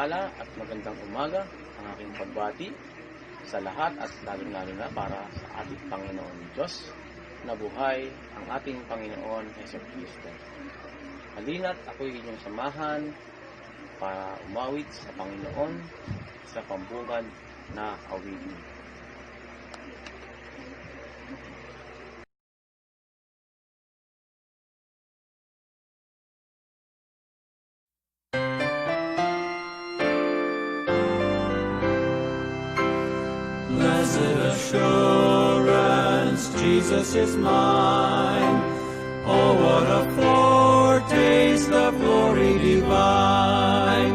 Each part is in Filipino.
mapagpala at magandang umaga ang aking pagbati sa lahat at lalo-lalo na para sa ating Panginoon Diyos na buhay ang ating Panginoon Jesucristo. Halina't ako'y inyong samahan para umawit sa Panginoon sa pambungad na awitin. Blessed assurance, Jesus is mine. Oh, what a foretaste of glory divine,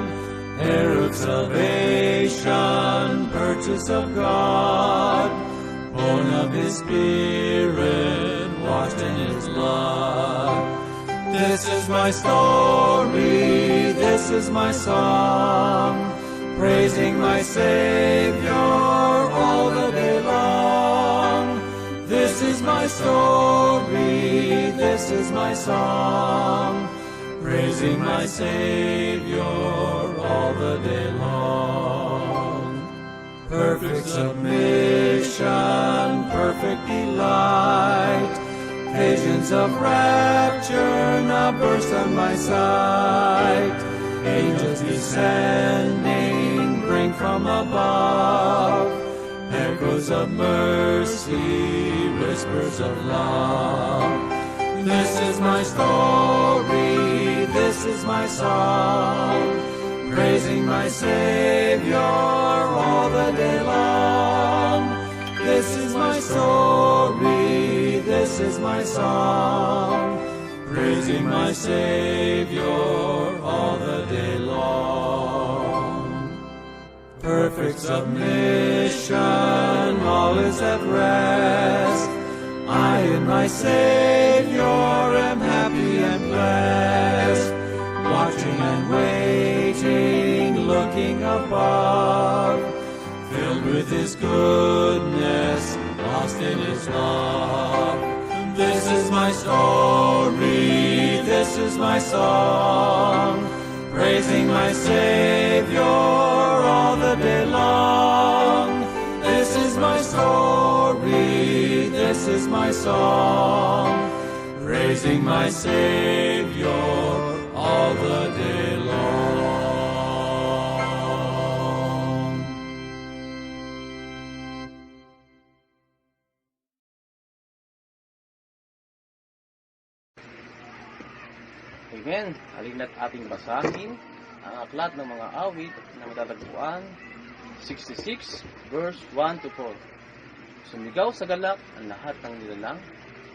heir of salvation, purchase of God, born of His Spirit, washed in His blood. This is my story, this is my song, praising my Savior all the day long. This is my story, this is my song, praising my Savior all the day long. Perfect submission, perfect delight, visions of rapture now burst on my sight. Angels descending bring from above echoes of mercy, whispers of love. This is my story, this is my song, praising my Savior all the day long. This is my story, this is my song, praising my Savior all the day long. Perfect submission, all is at rest. I in my Savior am happy and blessed, watching and waiting, looking above, filled with His goodness, lost in His love. This is my story, this is my song, praising my Savior all the day long. This is my story, this is my song, praising my Savior all the day long. Amen. Halina't ating basahin ang aklat ng mga awit na matatagpuan 66 verse 1 to 4. Sumigaw sa galak ang lahat ng nilalang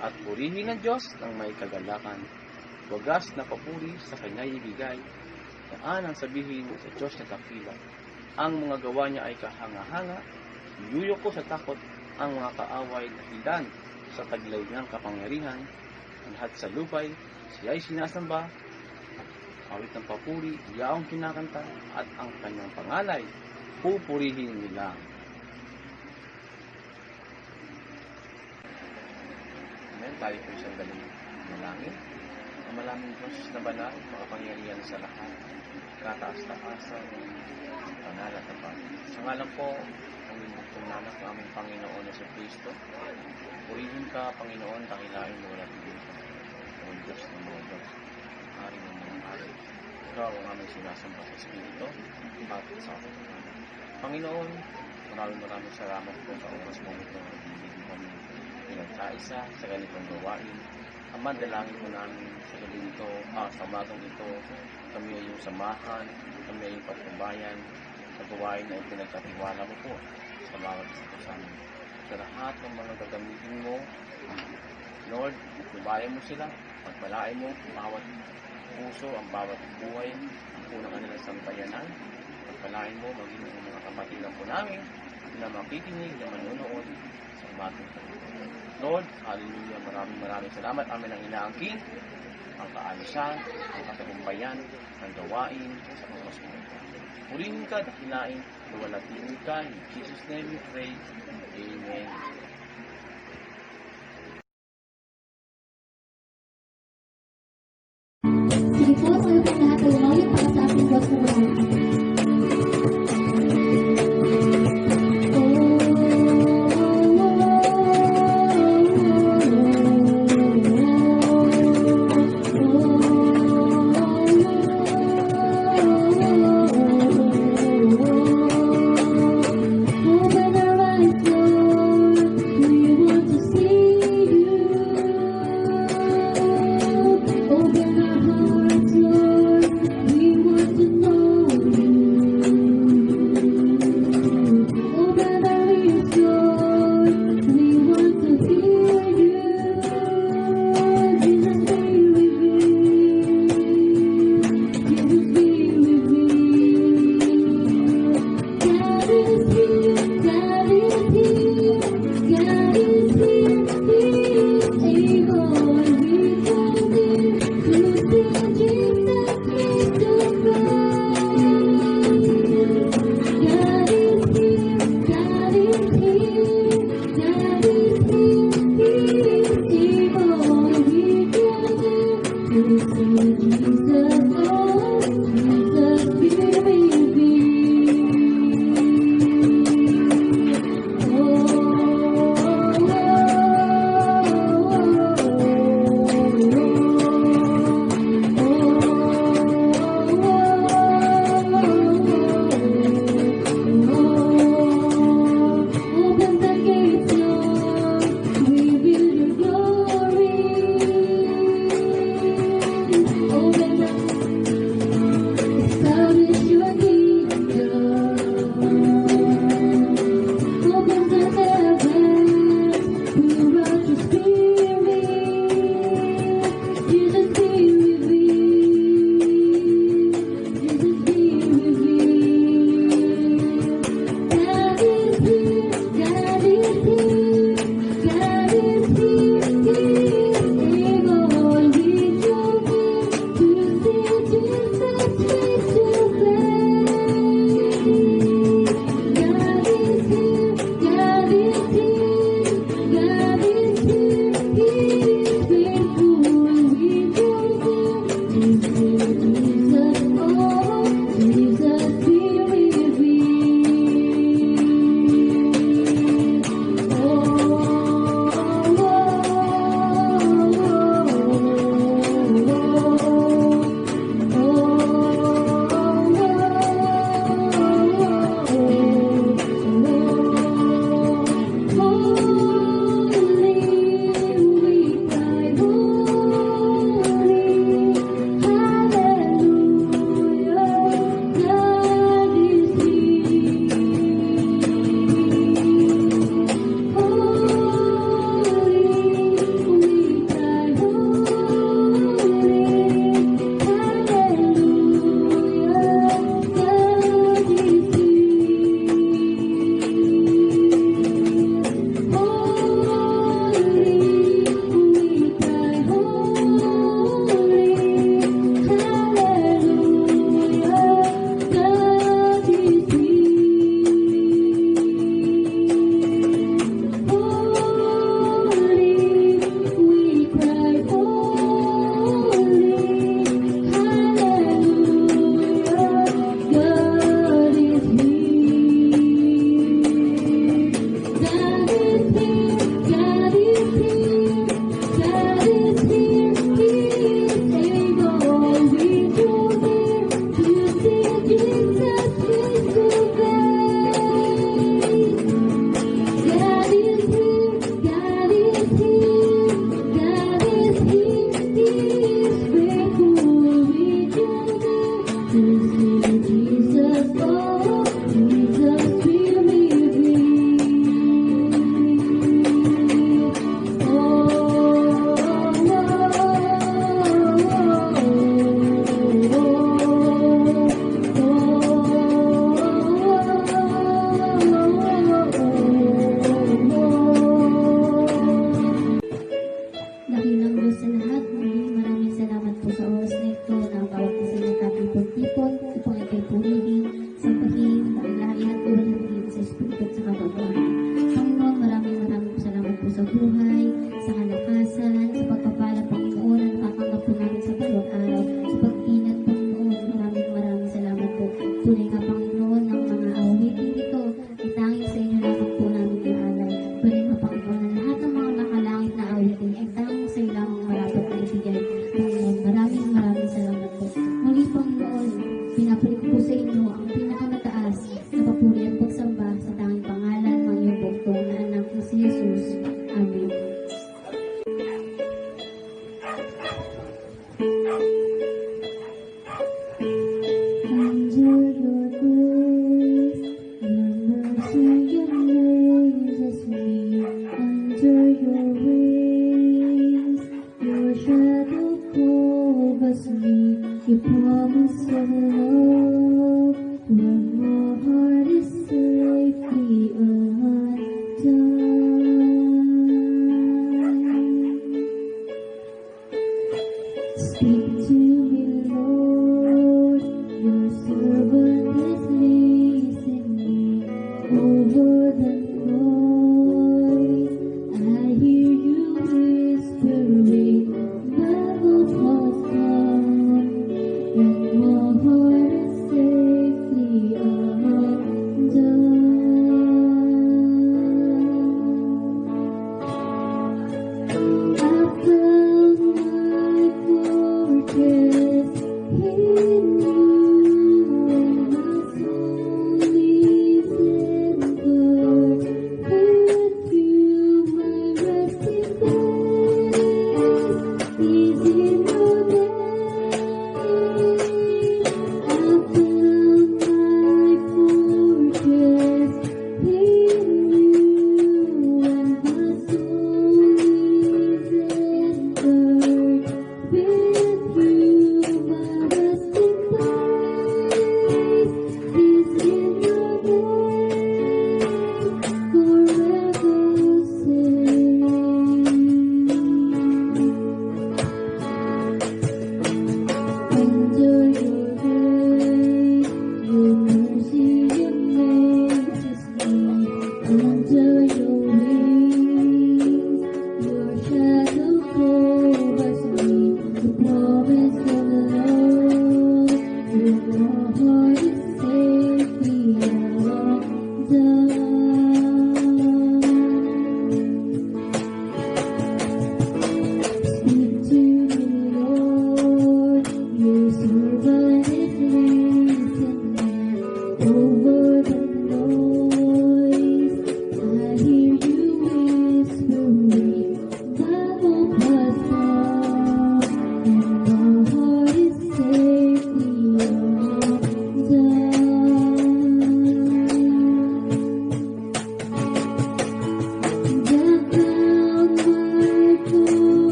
at purihin ng Diyos ng may kagalakan. Wagas na papuri sa Kanya'y ibigay. Yaan ang sabihin sa Diyos na dakila. Ang mga gawa niya ay kahanga-hanga. Iyuyok ko sa takot ang mga kaaway na hilan sa taglay niyang kapangyarihan. Ang lahat sa lupay siya'y sinasamba, awit ng papuri, yaong kinakanta, at ang kanyang pangalay, pupurihin nila. Amen. Tayo po isang galing malangin. Ang malaming Diyos na banal, makapangyarihan sa lahat, kataas-taasan, panal at tapat. Sa ngalan po, ang inyong nanak ng aming Panginoon sa Kristo, purihin ka, Panginoon, dakilain mo wala tigil ka. Ang Diyos ng mga Diyos, hari ng mga hari. Ikaw ang aming sinasamba sa Espiritu at sa aking Panginoon, maraming salamat po sa oras mo ito na bibigyan kami pinagkaisa sa ganitong gawain. Ama, dalangin mo namin sa galing ito, sa umagang ito, kami ay iyong samahan, kami ay iyong patnubayan sa gawain na ipinagkatiwala mo po sa bawat isa sa amin. Sa lahat ng mga gagamitin mo, Lord, tubayan mo sila, pagpalain mo ang bawat puso, ang bawat buhay, ang punang kanilang sambayanan. Pagpalain mo, maging ang mga kapatilan po namin na makikinig, na manunood sa umating Panginoon. Lord, hallelujah, maraming salamat. Amin ang inaangkin, ang kaalisan, ang katagumpayan, ang gawain sa oras mo ito. Purihin ka, dakilain, luwalhatiin ka. In Jesus' name we pray. Amen. Sige po, tayo po lahat ay umalit para sa ating Diyos na maraming.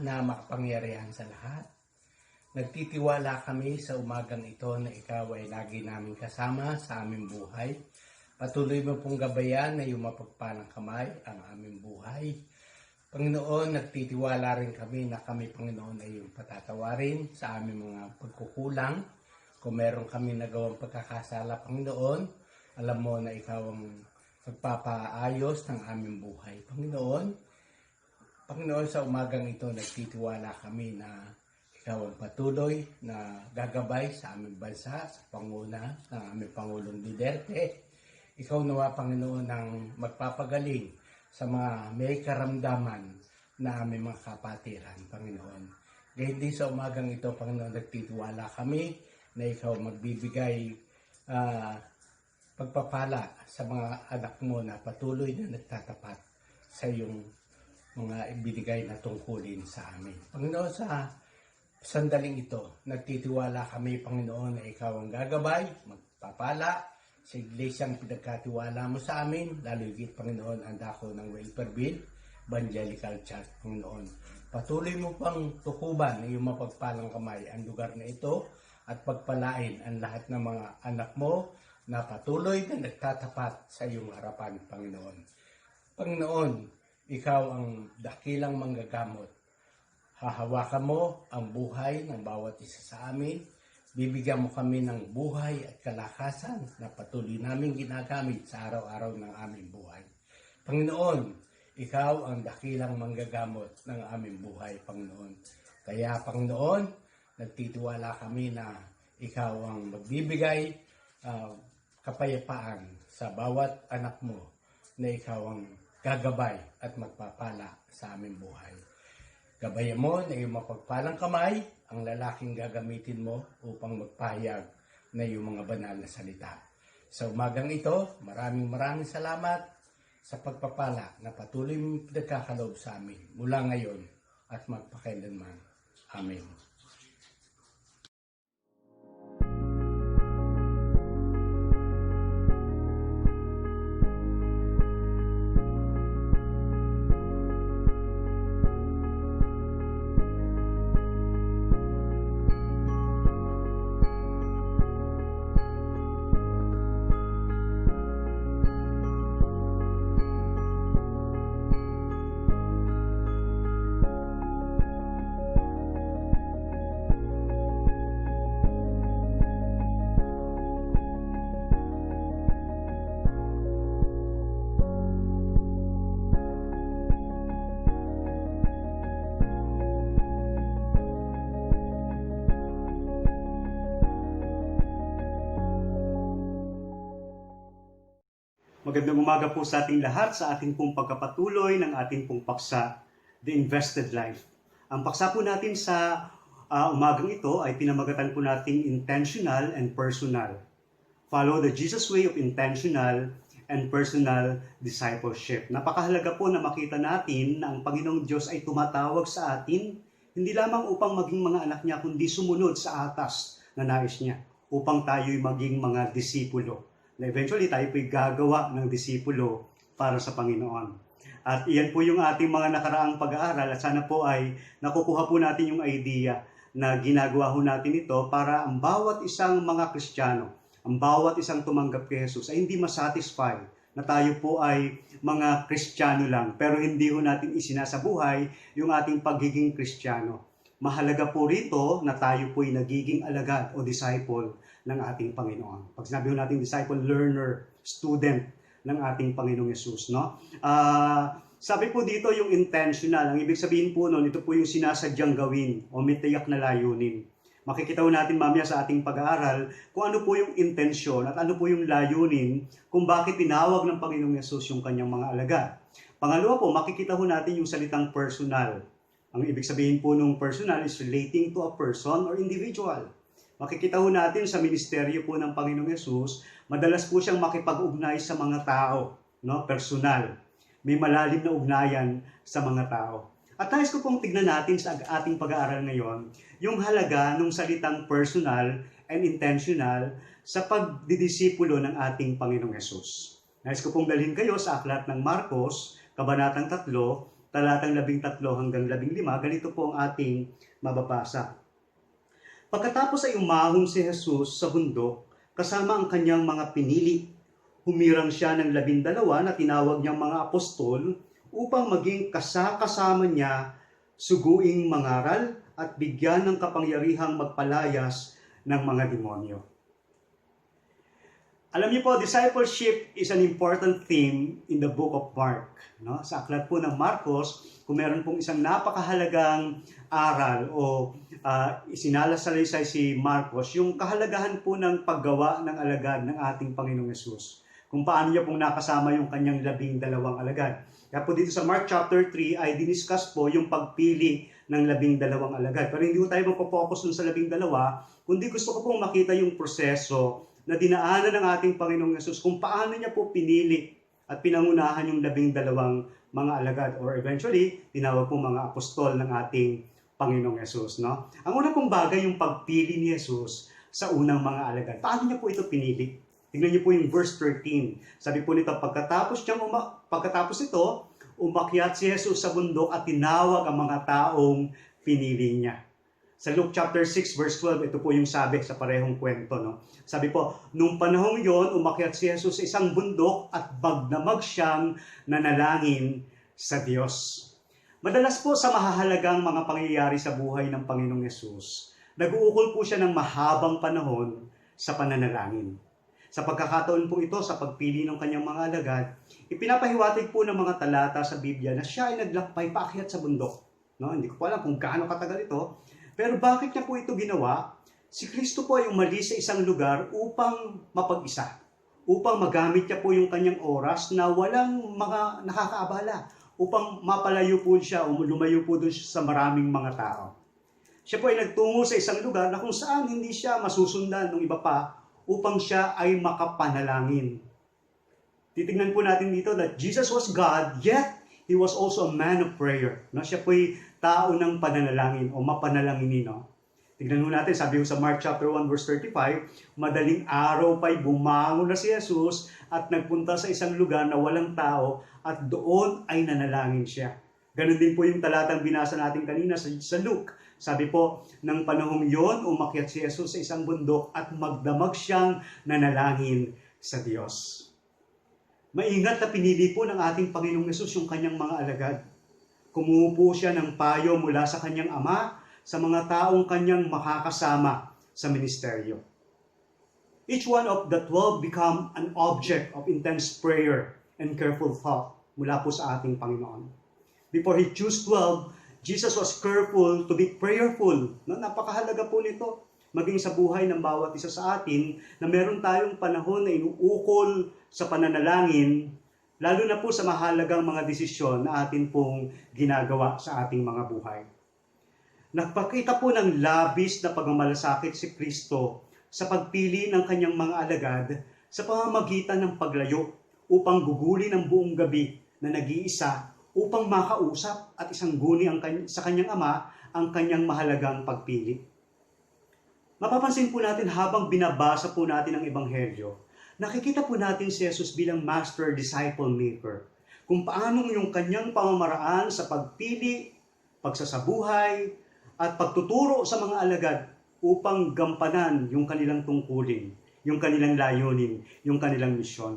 Na makapangyarihan sa lahat. Nagtitiwala kami sa umagang ito na ikaw ay lagi namin kasama sa aming buhay. Patuloy mo pong gabayan na iyong mapagpalang kamay ang aming buhay. Panginoon, nagtitiwala rin kami na kami, Panginoon, ay iyong patatawarin sa aming mga pagkukulang. Kung meron kami nagawang pagkakasala, Panginoon, alam mo na ikaw ang magpapaayos ng aming buhay. Panginoon, sa umagang ito, nagtitiwala kami na ikaw ang patuloy na gagabay sa aming bansa, sa panguna ng aming Pangulong Duterte. Ikaw nawa, Panginoon, ang magpapagaling sa mga may karamdaman na aming mga kapatiran, Panginoon. Gayun din sa umagang ito, Panginoon, nagtitiwala kami na ikaw magbibigay pagpapala sa mga anak mo na patuloy na nagtatapat sa iyong mga ibinigay na tungkulin sa amin. Panginoon, sa sandaling ito, nagtitiwala kami, Panginoon, na ikaw ang gagabay, magpapala sa iglesyang pinagkatiwala mo sa amin, lalo higit, Panginoon, ang dako ng Welperville Evangelical Church, Panginoon. Patuloy mo pang tukuban ng iyong mapagpalang kamay ang lugar na ito at pagpalain ang lahat ng mga anak mo na patuloy na nagtatapat sa iyong harapan, Panginoon. Panginoon, ikaw ang dakilang manggagamot. Hahawakan mo ang buhay ng bawat isa sa amin. Bibigyan mo kami ng buhay at kalakasan na patuloy namin ginagamit sa araw-araw ng aming buhay. Panginoon, ikaw ang dakilang manggagamot ng aming buhay, Panginoon. Kaya, Panginoon, nagtitiwala kami na ikaw ang magbibigay kapayapaan sa bawat anak mo na ikaw ang gagabay at magpapala sa aming buhay. Gabayan mo na iyong mapagpalang kamay ang lalaking gagamitin mo upang magpahayag na iyong mga banal na salita. Sa umagang ito, maraming salamat sa pagpapala na patuloy mong pinagkakaloob sa amin mula ngayon at magpakailanman. Amen. Magandang umaga po sa ating lahat sa ating pong pagkapatuloy ng ating pong paksa, The Invested Life. Ang paksa po natin sa umagang ito ay pinamagatan po nating intentional and personal. Follow the Jesus way of intentional and personal discipleship. Napakahalaga po na makita natin na ang Panginoong Diyos ay tumatawag sa atin, hindi lamang upang maging mga anak niya, kundi sumunod sa atas na nais niya, upang tayo'y maging mga disipulo. Na eventually tayo po'y gagawa ng disipulo para sa Panginoon. At iyan po yung ating mga nakaraang pag-aaral at sana po ay nakukuha po natin yung idea na ginagawa ho natin ito para ang bawat isang mga Kristiyano, ang bawat isang tumanggap kay Jesus ay hindi masatisfy na tayo po ay mga Kristiyano lang pero hindi ho natin isinasabuhay yung ating pagiging Kristiyano. Mahalaga po rito na tayo po'y nagiging alagad o disciple ng ating Panginoon. Pag sinabi natin disciple, learner, student ng ating Panginoong Yesus, no? Sabi po dito yung intentional. Ang ibig sabihin po noon, ito po yung sinasadyang gawin o may tiyak na layunin. Makikita po natin mamaya sa ating pag-aaral kung ano po yung intensyon at ano po yung layunin kung bakit tinawag ng Panginoong Yesus yung kanyang mga alagad. Pangalawa po, makikita po natin yung salitang personal. Ang ibig sabihin po ng personal is relating to a person or individual. Makikita po natin sa ministeryo po ng Panginoong Yesus, madalas po siyang makipag-ugnay sa mga tao, no? Personal. May malalim na ugnayan sa mga tao. At nais ko pong tignan natin sa ating pag-aaral ngayon, yung halaga ng salitang personal and intentional sa pagdidisipulo ng ating Panginoong Yesus. Nais ko pong dalhin kayo sa aklat ng Marcos, Kabanatang 3, talatang 13 hanggang 15, ganito po ang ating mababasa. Pagkatapos ay umahon si Jesus sa bundok, kasama ang kanyang mga pinili. Humirang siya ng 12 na tinawag niyang mga apostol upang maging kasama niya, suguing mangaral at bigyan ng kapangyarihang magpalayas ng mga demonyo. Alam niyo po, discipleship is an important theme in the book of Mark. No? Sa aklat po ng Marcos, kung meron pong isang napakahalagang aral o isinalaysay si Marcos, yung kahalagahan po ng paggawa ng alagad ng ating Panginoong Yesus. Kung paano niya pong nakasama yung kanyang 12 alagad. Kaya po dito sa Mark chapter 3 ay diniscuss po yung pagpili ng 12 alagad. Pero hindi po tayo magpo-focus dun sa 12, kundi gusto ko pong makita yung proseso na dinaanan ng ating Panginoong Yesus kung paano niya po pinili at pinangunahan yung 12 mga alagad, or eventually, tinawag po mga apostol ng ating Panginoong Yesus. No? Ang una pong bagay yung pagpili ni Yesus sa unang mga alagad. Paano niya po ito pinili? Tingnan niyo po yung verse 13. Sabi po nito, pagkatapos ito, umakyat si Jesus sa bundok at tinawag ang mga taong pinili niya. Sa Luke chapter 6 verse 12, ito po yung sabi sa parehong kwento. No? Sabi po, nung panahong yon, umakyat si Jesus sa isang bundok at magdamag siyang nanalangin sa Diyos. Madalas po sa mahahalagang mga pangyayari sa buhay ng Panginoong Yesus, nag-uukol po siya ng mahabang panahon sa pananalangin. Sa pagkakataon po ito, sa pagpili ng kanyang mga alagad, ipinapahiwatig po ng mga talata sa Biblia na siya ay naglakbay paakyat sa bundok. No? Hindi ko po alam kung gaano katagal ito, pero bakit niya po ito ginawa? Si Kristo po ay umalis sa isang lugar upang mapag-isa, upang magamit niya po yung kanyang oras na walang mga nakakaabala, upang mapalayo po siya o lumayo po doon sa maraming mga tao. Siya po ay nagtungo sa isang lugar na kung saan hindi siya masusundan ng iba pa upang siya ay makapanalangin. Titingnan po natin dito that Jesus was God, yet He was also a man of prayer. No? Siya po ay tao ng pananalangin o mapanalangin. No? Tignan po natin, sabi ko sa Mark chapter 1 verse 35, madaling araw pa'y bumangon na si Jesus at nagpunta sa isang lugar na walang tao at doon ay nanalangin siya. Ganon din po yung talatang binasa natin kanina sa Luke. Sabi po, ng panahong yon, umakyat si Jesus sa isang bundok at magdamag siyang nanalangin sa Diyos. Maingat na pinili po ng ating Panginoong Yesus yung kanyang mga alagad. Kumuha siya ng payo mula sa kanyang ama sa mga taong kanyang makakasama sa ministeryo. Each one of the 12 become an object of intense prayer and careful thought mula po sa ating Panginoon. Before He chose 12, Jesus was careful to be prayerful. No? Napakahalaga po nito. Maging sa buhay ng bawat isa sa atin na meron tayong panahon na inuukol sa pananalangin, lalo na po sa mahalagang mga desisyon na atin pong ginagawa sa ating mga buhay. Nagpakita po ng labis na pagmamalasakit si Kristo sa pagpili ng kanyang mga alagad sa pamamagitan ng paglayo upang gugulin ang buong gabi na nag-iisa upang makausap at isang guni sa kanyang ama ang kanyang mahalagang pagpili. Mapapansin po natin habang binabasa po natin ang Ebanghelyo, nakikita po natin si Jesus bilang master disciple maker. Kung paano yung kanyang pamamaraan sa pagpili, pagsasabuhay, at pagtuturo sa mga alagad upang gampanan yung kanilang tungkulin, yung kanilang layunin, yung kanilang misyon.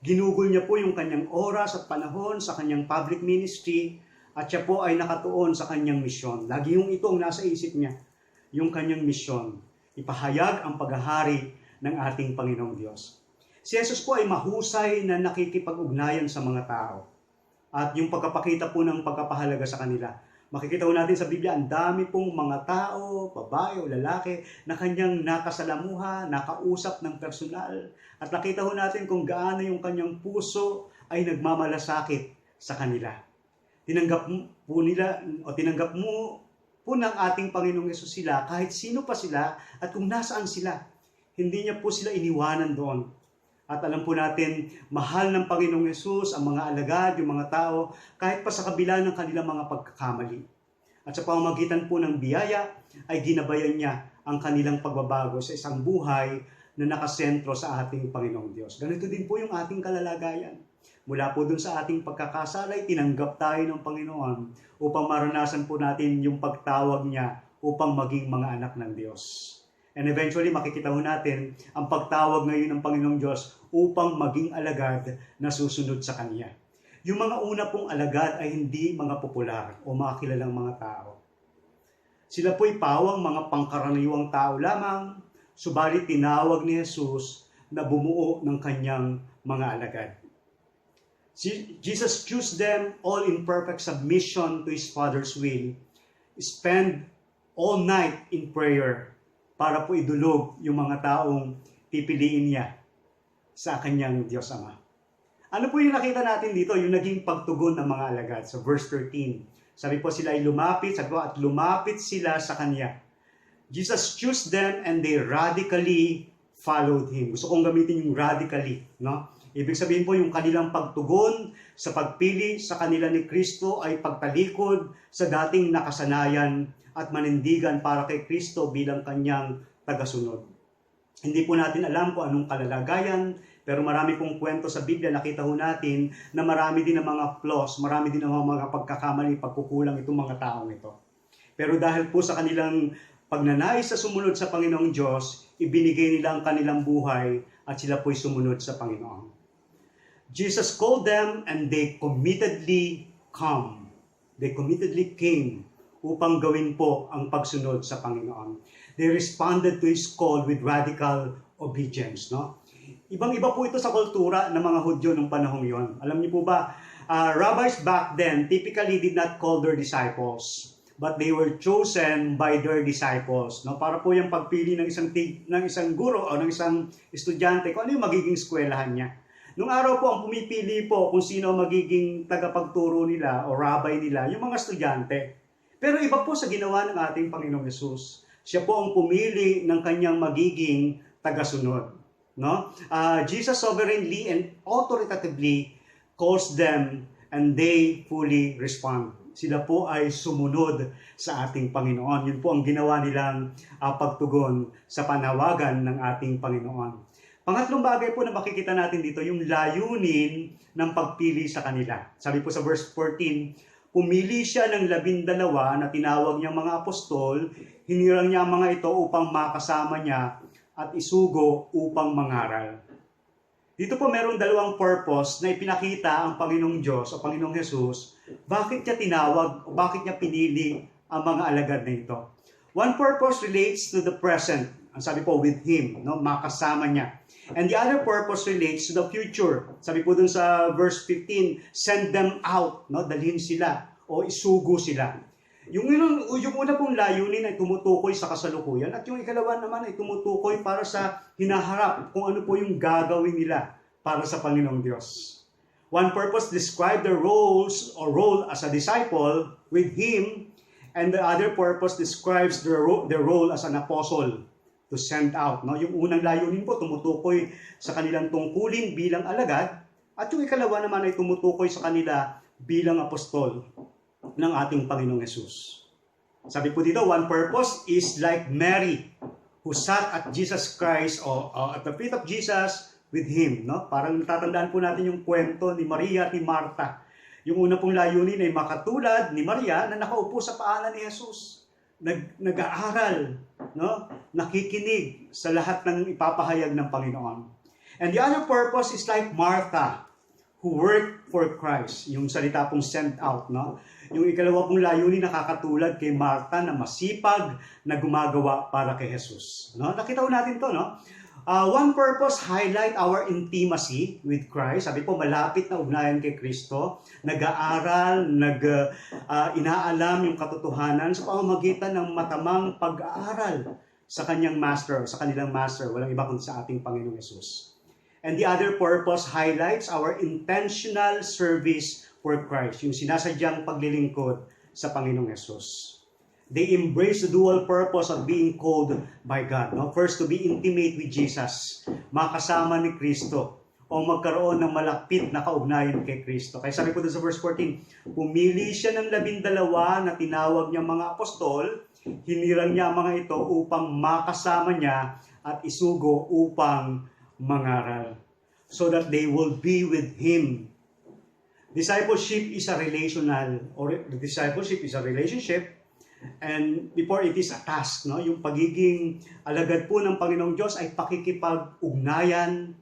Ginugol niya po yung kanyang oras at panahon sa kanyang public ministry at siya po ay nakatuon sa kanyang misyon. Lagi yung ito ang nasa isip niya, yung kanyang misyon. Ipahayag ang paghahari ng ating Panginoong Diyos. Si Jesus po ay mahusay na nakikipag-ugnayan sa mga tao. At yung pagkapakita po ng pagkapahalaga sa kanila. Makikita po natin sa Biblia, ang dami pong mga tao, babae o lalaki, na kanyang nakasalamuha, nakausap ng personal. At nakita po natin kung gaano yung kanyang puso ay nagmamalasakit sa kanila. Tinanggap mo po ng ating Panginoong Yesus sila, kahit sino pa sila at kung nasaan sila. Hindi niya po sila iniwanan doon. At alam po natin, mahal ng Panginoong Yesus ang mga alagad, yung mga tao, kahit pa sa kabila ng kanilang mga pagkakamali. At sa pamamagitan po ng biyaya, ay ginabayan niya ang kanilang pagbabago sa isang buhay na nakasentro sa ating Panginoong Diyos. Ganito din po yung ating kalalagayan. Mula po dun sa ating pagkakasalay, tinanggap tayo ng Panginoon upang maranasan po natin yung pagtawag niya upang maging mga anak ng Diyos. And eventually, makikita ho natin ang pagtawag ngayon ng Panginoong Diyos upang maging alagad na susunod sa Kanya. Yung mga una pong alagad ay hindi mga popular o mga kilalang mga tao. Sila po'y pawang mga pangkaraniwang tao lamang, subalit tinawag ni Jesus na bumuo ng Kanyang mga alagad. Jesus chose them all in perfect submission to His Father's will, spend all night in prayer para po idulog yung mga taong pipiliin niya sa kanyang Diyos Ama. Ano po yung nakita natin dito? Yung naging pagtugon ng mga alagad sa verse 13. Sabi po sila ay lumapit, at lumapit sila sa Kanya. Jesus chose them and they radically followed Him. Gusto kong gamitin yung radically, no? Ibig sabihin po yung kanilang pagtugon sa pagpili sa kanila ni Kristo ay pagtalikod sa dating nakasanayan at manindigan para kay Kristo bilang kanyang tagasunod. Hindi po natin alam kung anong kalalagayan, pero marami pong kwento sa Biblia, nakita ho natin na marami din ng mga flaws, marami din ng mga pagkakamali, pagkukulang itong mga taong ito. Pero dahil po sa kanilang pagnanais sa sumunod sa Panginoong Diyos, ibinigay nila ang kanilang buhay at sila po'y sumunod sa Panginoon. Jesus called them and they committedly come. They committedly came upang gawin po ang pagsunod sa Panginoon. They responded to His call with radical obedience. No? Ibang-iba po ito sa kultura ng mga Hudyo ng panahong yon. Alam niyo po ba, rabbis back then typically did not call their disciples, but they were chosen by their disciples. No? Para po yung pagpili ng isang guro o ng isang estudyante, kung ano yung magiging eskwelahan niya. Nung araw po, ang pumipili po kung sino magiging tagapagturo nila o rabbi nila, yung mga estudyante. Pero iba po sa ginawa ng ating Panginoong Yesus. Siya po ang pumili ng kanyang magiging tagasunod. No? Jesus sovereignly and authoritatively calls them and they fully respond. Sila po ay sumunod sa ating Panginoon. Yun po ang ginawa nilang pagtugon sa panawagan ng ating Panginoon. Pangatlong bagay po na makikita natin dito, yung layunin ng pagpili sa kanila. Sabi po sa verse 14, pumili siya ng 12 na tinawag niyang mga apostol, hinirang niya ang mga ito upang makasama niya at isugo upang mangaral. Dito po merong dalawang purpose na ipinakita ang Panginoong Diyos o Panginoong Jesus, bakit niya tinawag o bakit niya pinili ang mga alagad na ito. One purpose relates to the present. Ang sabi po, with Him, no? Makasama niya. And the other purpose relates to the future. Sabi po dun sa verse 15, send them out, no? Dalhin sila o isugo sila. Yung una pong layunin ay tumutukoy sa kasalukuyan at yung ikalawa naman ay tumutukoy para sa hinaharap kung ano po yung gagawin nila para sa Panginoong Diyos. One purpose describe their roles or role as a disciple with Him, and the other purpose describes their role as an apostle to send out. No? Yung unang layunin po tumutukoy sa kanilang tungkulin bilang alagad at yung ikalawa naman ay tumutukoy sa kanila bilang apostol ng ating Panginoong Yesus. Sabi po dito, one purpose is like Mary who sat at Jesus Christ or at the feet of Jesus with Him. No? Parang natatandaan po natin yung kwento ni Maria at ni Martha. Yung una pong layunin ay makatulad ni Maria na nakaupo sa paanan ni Jesus. Nag-aaral, no? Nakikinig sa lahat ng ipapahayag ng Panginoon. And the other purpose is like Martha who worked for Christ. Yung salita pong sent out, no? Yung ikalawa pong layunin nakakatulad kay Martha na masipag na gumagawa para kay Jesus. No? Nakita ko natin to, no? One purpose, highlight our intimacy with Christ. Sabi po, malapit na ugnayan kay Kristo. Nag-aaral, inaalam yung katotohanan sa pamamagitan ng matamang pag-aaral sa kanyang master, sa kanilang master. Walang iba kundi sa ating Panginoong Yesus. And the other purpose highlights our intentional service for Christ. Yung sinasadyang paglilingkod sa Panginoong Yesus. They embrace the dual purpose of being called by God. No? First, to be intimate with Jesus, makasama ni Kristo, o magkaroon ng malapit na kaugnayan kay Kristo. Kaya sabi po doon sa verse 14, pumili siya ng 12 na tinawag niya mga apostol, hinirang niya ang mga ito upang makasama niya at isugo upang mangaral, so that they will be with Him. Discipleship is a relationship, and before it is a task, no? Yung pagiging alagad po ng Panginoong Diyos ay pakikipag-ugnayan,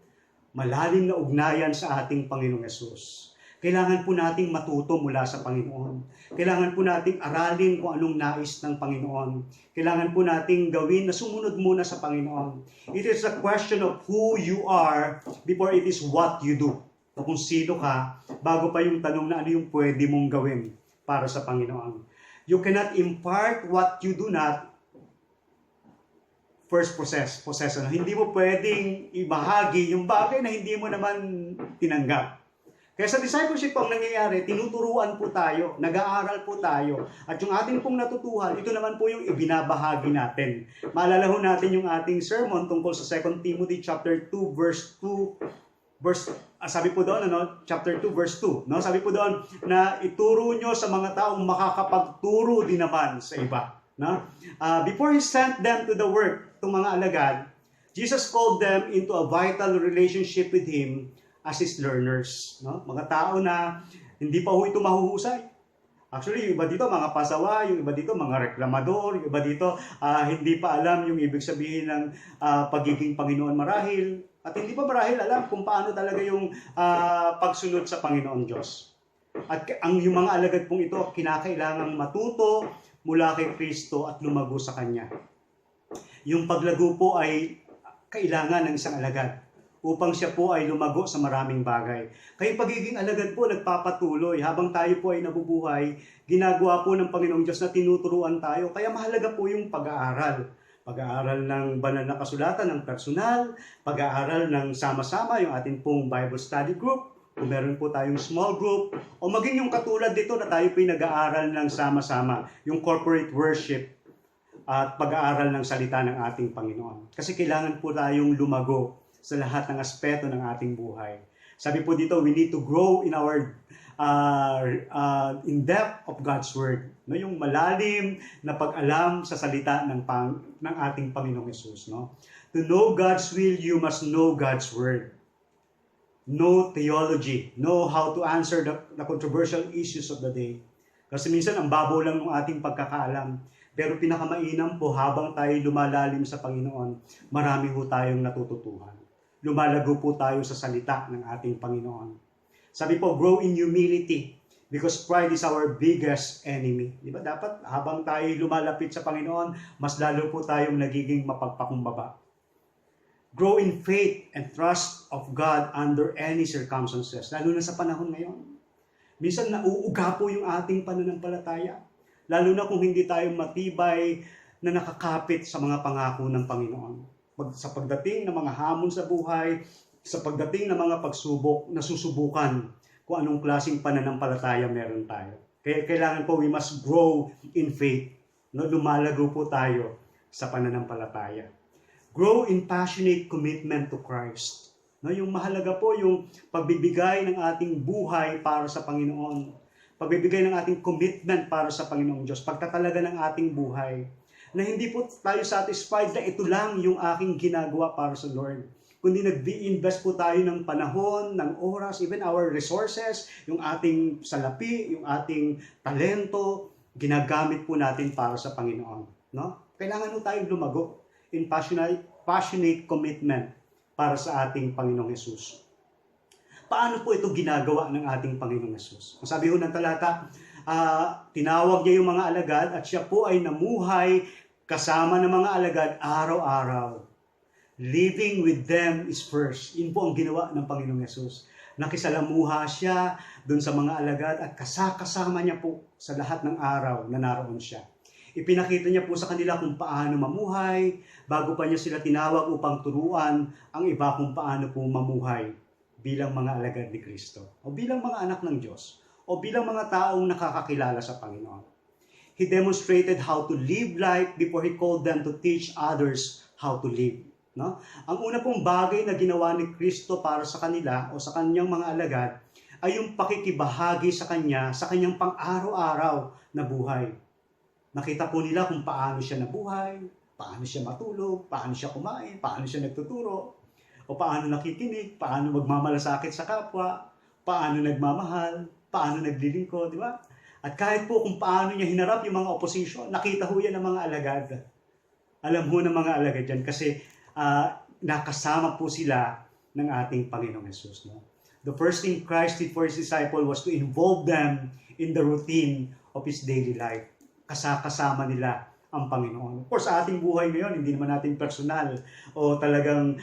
malalim na ugnayan sa ating Panginoong Yesus. Kailangan po nating matuto mula sa Panginoon. Kailangan po nating aralin kung anong nais ng Panginoon. Kailangan po nating gawin na sumunod muna sa Panginoon. It is a question of who you are before it is what you do. O kung sino ka, bago pa yung tanong na ano yung pwede mong gawin para sa Panginoon. You cannot impart what you do not first possess. Hindi mo pwedeng ibahagi yung bagay na hindi mo naman tinanggap. Kaya sa discipleship po ang nangyayari, tinuturuan po tayo, nag-aaral po tayo. At yung ating pong natutuhan, ito naman po yung ibinabahagi natin. Maalala ho natin yung ating sermon tungkol sa 2 Timothy chapter 2 verse 2. Sabi po doon, chapter 2 verse 2. No? Sabi po doon na ituro nyo sa mga taong makakapagturo din naman sa iba. No? Before He sent them to the work, itong mga alagad, Jesus called them into a vital relationship with Him as His learners. No? Mga tao na hindi pa ho ito mahuhusay. Actually, yung iba dito mga pasawa, yung iba dito mga reklamador, yung iba dito hindi pa alam yung ibig sabihin ng pagiging Panginoon marahil. At hindi pa marahil alam kung paano talaga yung pagsunod sa Panginoon Diyos. At yung mga alagad pong ito, kinakailangang matuto mula kay Kristo at lumago sa Kanya. Yung paglago po ay kailangan ng isang alagad upang siya po ay lumago sa maraming bagay. Kaya pagiging alagad po nagpapatuloy. Habang tayo po ay nabubuhay, ginagawa po ng Panginoong Diyos na tinuturuan tayo. Kaya mahalaga po yung pag-aaral. Pag-aaral ng banal na kasulatan ng personal, pag-aaral ng sama-sama, yung ating pong Bible study group, kung meron po tayong small group, o maging yung katulad dito na tayo po ay nag-aaral ng sama-sama, yung corporate worship at pag-aaral ng salita ng ating Panginoon. Kasi kailangan po tayong lumago sa lahat ng aspeto ng ating buhay. Sabi po dito, we need to grow in our in depth of God's Word. No, yung malalim na pag-alam sa salita ng ating Panginoong Yesus. No? To know God's will, you must know God's Word. Know theology. Know how to answer the controversial issues of the day. Kasi minsan, ang babaw lang ng ating pagkakaalam. Pero pinakamainam po, habang tayo lumalalim sa Panginoon, marami po tayong natututuhan. Lumalago po tayo sa salita ng ating Panginoon. Sabi po, grow in humility because pride is our biggest enemy. Di ba? Dapat habang tayo lumalapit sa Panginoon, mas lalo po tayong nagiging mapagpakumbaba. Grow in faith and trust of God under any circumstances. Lalo na sa panahon ngayon. Minsan nauuga po yung ating pananampalataya. Lalo na kung hindi tayo matibay na nakakapit sa mga pangako ng Panginoon. Sa pagdating ng mga hamon sa buhay, sa pagdating ng mga pagsubok, nasusubukan kung anong klaseng pananampalataya meron tayo. Kaya kailangan po we must grow in faith. No? Lumalago po tayo sa pananampalataya. Grow in passionate commitment to Christ. No? Yung mahalaga po yung pagbibigay ng ating buhay para sa Panginoon. Pagbibigay ng ating commitment para sa Panginoong Diyos. Pagtatalaga ng ating buhay. Na hindi po tayo satisfied na ito lang yung aking ginagawa para sa Lord. Kundi nag-invest po tayo ng panahon, ng oras, even our resources, yung ating salapi, yung ating talento, ginagamit po natin para sa Panginoon. No? Kailangan po tayong lumago in passionate commitment para sa ating Panginoong Yesus. Paano po ito ginagawa ng ating Panginoong Yesus? Ang sabi ho ng talata, tinawag niya yung mga alagad at siya po ay namuhay kasama ng mga alagad araw-araw. Living with them is first. Yun po ang ginawa ng Panginoong Yesus. Nakisalamuha siya doon sa mga alagad at kasama niya po sa lahat ng araw na naroon siya. Ipinakita niya po sa kanila kung paano mamuhay bago pa niya sila tinawag upang turuan ang iba kung paano po mamuhay bilang mga alagad ni Kristo o bilang mga anak ng Diyos o bilang mga taong nakakakilala sa Panginoon. He demonstrated how to live life before He called them to teach others how to live. No? Ang una pong bagay na ginawa ni Kristo para sa kanila o sa kanyang mga alagad ay yung pakikibahagi sa kanya sa kanyang pang-araw-araw na buhay. Nakita po nila kung paano siya nabuhay, Paano siya matulog, paano siya kumain, paano siya nagtuturo, o paano nakikinig, paano magmamalasakit sa kapwa, paano nagmamahal, paano naglilingkod, di ba? At kahit po kung paano niya hinarap yung mga opposition, nakita ho yan ng mga alagad. Alam ho ng mga alagad yan kasi nakasama po sila ng ating Panginoong Jesus. No? The first thing Christ did for His disciple was to involve them in the routine of His daily life. Kasama nila ang Panginoon. Of course, sa ating buhay ngayon, hindi naman natin personal o talagang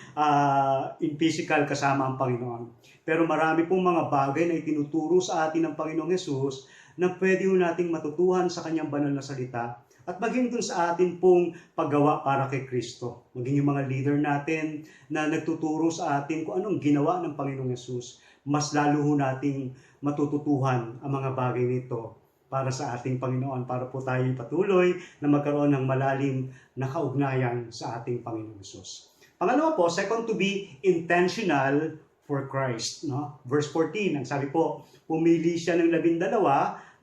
in physical kasama ang Panginoon. Pero marami pong mga bagay na itinuturo sa atin ng Panginoong Jesus na pwede ho nating matutuhan sa Kanyang banal na salita at maging dun sa atin pong paggawa para kay Kristo. Maging yung mga leader natin na nagtuturo sa atin kung anong ginawa ng Panginoong Jesus. Mas lalo ho nating matututuhan ang mga bagay nito para sa ating Panginoon, para po tayo patuloy na magkaroon ng malalim na kaugnayan sa ating Panginoong Jesus. Pangalawa po, second, to be intentional for Christ. No? Verse 14, ang sabi po, pumili siya ng 12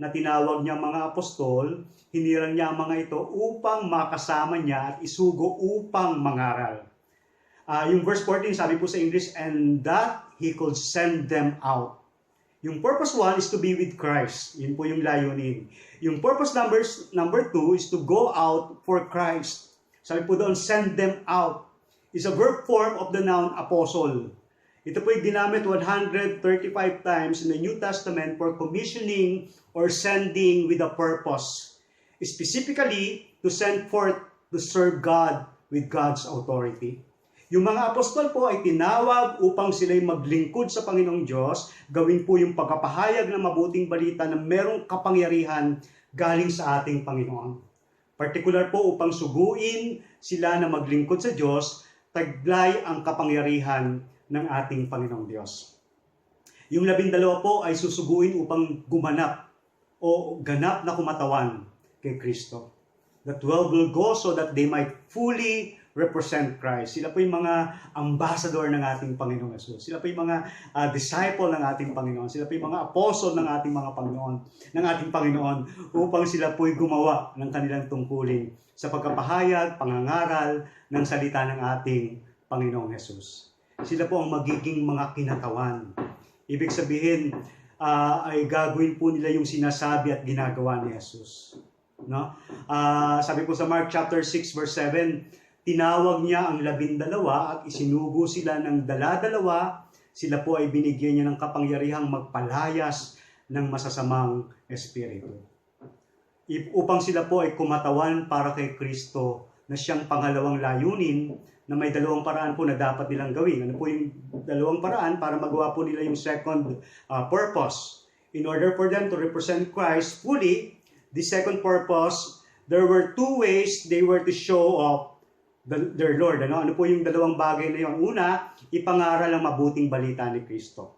na tinawag niya mga apostol, hinirang niya ang mga ito upang makasama niya at isugo upang mangaral. Yung verse 14, sabi po sa English, and that He could send them out. Yung purpose 1 is to be with Christ. Yun po yung layunin. Yung purpose number 2 is to go out for Christ. Sabi po doon, send them out. Is a verb form of the noun apostle. Ito po yung ginamit 135 times in the New Testament for commissioning or sending with a purpose. Specifically, to send forth to serve God with God's authority. Yung mga apostol po ay tinawag upang sila'y maglingkod sa Panginoong Diyos, gawin po yung pagkapahayag ng mabuting balita na merong kapangyarihan galing sa ating Panginoon. Partikular po upang suguin sila na maglingkod sa Diyos, taglay ang kapangyarihan ng ating Panginoong Diyos. Yung 12 po ay susuguin upang gumanap o ganap na kumatawan kay Kristo. The 12 will go so that they might fully represent Christ. Sila po yung mga ambassador ng ating Panginoong Jesus. Sila po yung mga disciple ng ating Panginoon. Sila po yung mga apostle ng ating mga Panginoon, ng ating Panginoon upang sila po'y gumawa ng kanilang tungkulin sa pagkapahayag, pangangaral ng salita ng ating Panginoong Jesus. Sila po ang magiging mga kinatawan. Ibig sabihin, ay gagawin po nila yung sinasabi at ginagawa ni Jesus. No? Sabi po sa Mark chapter 6 verse 7, tinawag niya ang 12 at isinugo sila ng 12. Sila po ay binigyan niya ng kapangyarihang magpalayas ng masasamang espiritu. Upang sila po ay kumatawan para kay Kristo na siyang pangalawang layunin na may dalawang paraan po na dapat nilang gawin. Ano po yung dalawang paraan para magawa po nila yung second purpose? In order for them to represent Christ fully, the second purpose, there were two ways they were to show off their Lord. Ano po yung dalawang bagay na yun? Una, ipangaral ang mabuting balita ni Kristo.